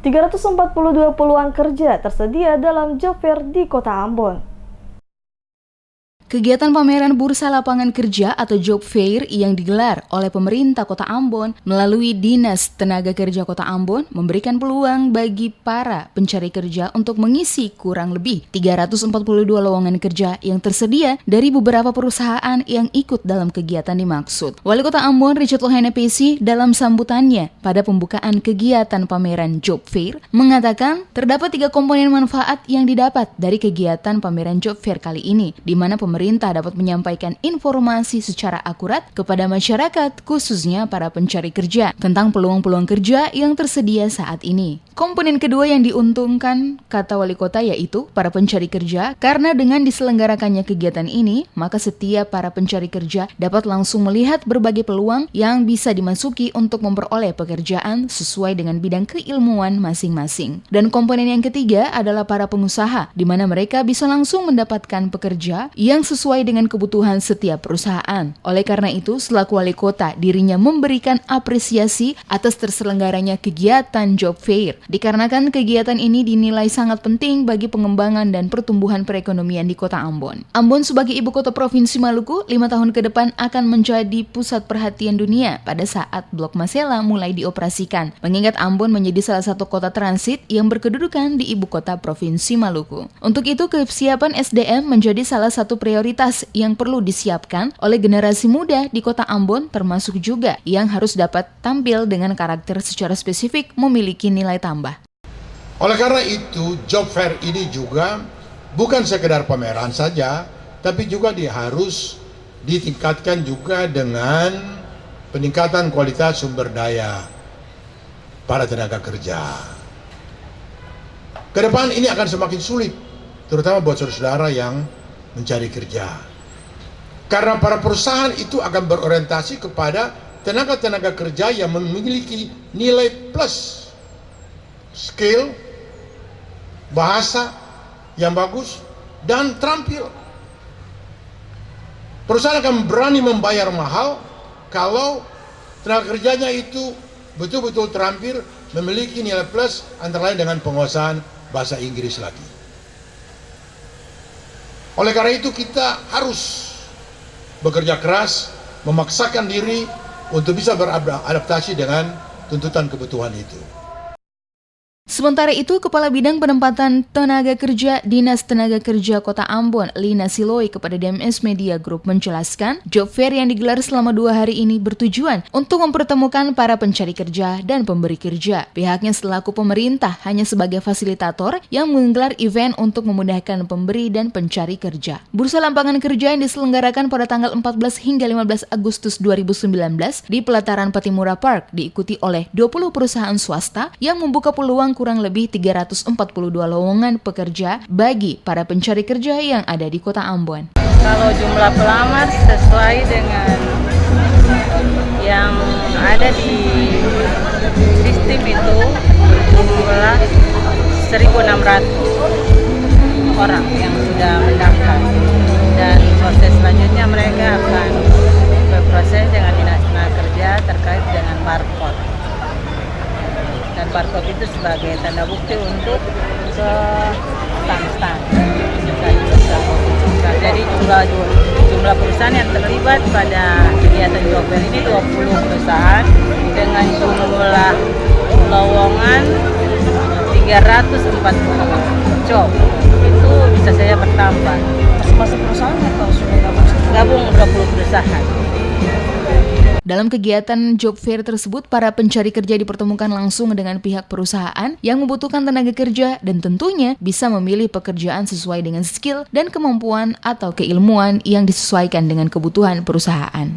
342 peluang kerja tersedia dalam job fair di Kota Ambon. Kegiatan pameran Bursa Lapangan Kerja atau Job Fair yang digelar oleh pemerintah Kota Ambon melalui Dinas Tenaga Kerja Kota Ambon memberikan peluang bagi para pencari kerja untuk mengisi kurang lebih 342 lowongan kerja yang tersedia dari beberapa perusahaan yang ikut dalam kegiatan dimaksud. Wali Kota Ambon Richard Lohene PC dalam sambutannya pada pembukaan kegiatan pameran Job Fair mengatakan terdapat 3 komponen manfaat yang didapat dari kegiatan pameran Job Fair kali ini, di mana pemerintah dapat menyampaikan informasi secara akurat kepada masyarakat, khususnya para pencari kerja, tentang peluang-peluang kerja yang tersedia saat ini. Komponen kedua yang diuntungkan, kata Wali Kota, yaitu para pencari kerja, karena dengan diselenggarakannya kegiatan ini, maka setiap para pencari kerja dapat langsung melihat berbagai peluang yang bisa dimasuki untuk memperoleh pekerjaan sesuai dengan bidang keilmuan masing-masing. Dan komponen yang ketiga adalah para pengusaha, di mana mereka bisa langsung mendapatkan pekerja yang sesuai dengan kebutuhan setiap perusahaan. Oleh karena itu, selaku Wali Kota, dirinya memberikan apresiasi atas terselenggaranya kegiatan Job Fair, dikarenakan kegiatan ini dinilai sangat penting bagi pengembangan dan pertumbuhan perekonomian di Kota Ambon. Ambon sebagai ibu kota Provinsi Maluku, 5 tahun ke depan akan menjadi pusat perhatian dunia pada saat Blok Masela mulai dioperasikan, mengingat Ambon menjadi salah satu kota transit yang berkedudukan di ibu kota Provinsi Maluku. Untuk itu, kesiapan SDM menjadi salah satu prioritas yang perlu disiapkan oleh generasi muda di Kota Ambon, termasuk juga yang harus dapat tampil dengan karakter secara spesifik memiliki nilai tambah. Oleh karena itu, Job Fair ini juga bukan sekedar pameran saja, tapi juga harus ditingkatkan juga dengan peningkatan kualitas sumber daya para tenaga kerja. Kedepan ini akan semakin sulit, terutama buat saudara-saudara yang mencari kerja. Karena para perusahaan itu akan berorientasi kepada tenaga-tenaga kerja yang memiliki nilai plus, skill, bahasa yang bagus, dan terampil. Perusahaan akan berani membayar mahal kalau tenaga kerjanya itu betul-betul terampil, memiliki nilai plus, antara lain dengan penguasaan bahasa Inggris lagi. Oleh karena itu kita harus bekerja keras, memaksakan diri untuk bisa beradaptasi dengan tuntutan kebutuhan itu. Sementara itu, Kepala Bidang Penempatan Tenaga Kerja Dinas Tenaga Kerja Kota Ambon, Lina Siloi, kepada DMS Media Group menjelaskan, Job Fair yang digelar selama 2 hari ini bertujuan untuk mempertemukan para pencari kerja dan pemberi kerja. Pihaknya selaku pemerintah hanya sebagai fasilitator yang menggelar event untuk memudahkan pemberi dan pencari kerja. Bursa Lapangan Kerja yang diselenggarakan pada tanggal 14 hingga 15 Agustus 2019 di Pelataran Patimura Park diikuti oleh 20 perusahaan swasta yang membuka peluang kurang lebih 342 lowongan pekerja bagi para pencari kerja yang ada di Kota Ambon. Kalau jumlah pelamar sesuai dengan yang ada di sistem itu berjumlah 1.600 orang yang sudah mendaftar, dan proses selanjutnya mereka akan berproses dengan Dinas Tenaga Kerja terkait dengan barcode. Dan barcode itu sebagai tanda bukti untuk ke stan-stan. Jadi jumlah perusahaan yang terlibat pada kegiatan Job Fair ini 20 perusahaan dengan jumlah lowongan 340 job. Itu bisa saja bertambah. Masing-masing perusahaan atau sudah gabung 20 perusahaan. Dalam kegiatan Job Fair tersebut, para pencari kerja dipertemukan langsung dengan pihak perusahaan yang membutuhkan tenaga kerja dan tentunya bisa memilih pekerjaan sesuai dengan skill dan kemampuan atau keilmuan yang disesuaikan dengan kebutuhan perusahaan.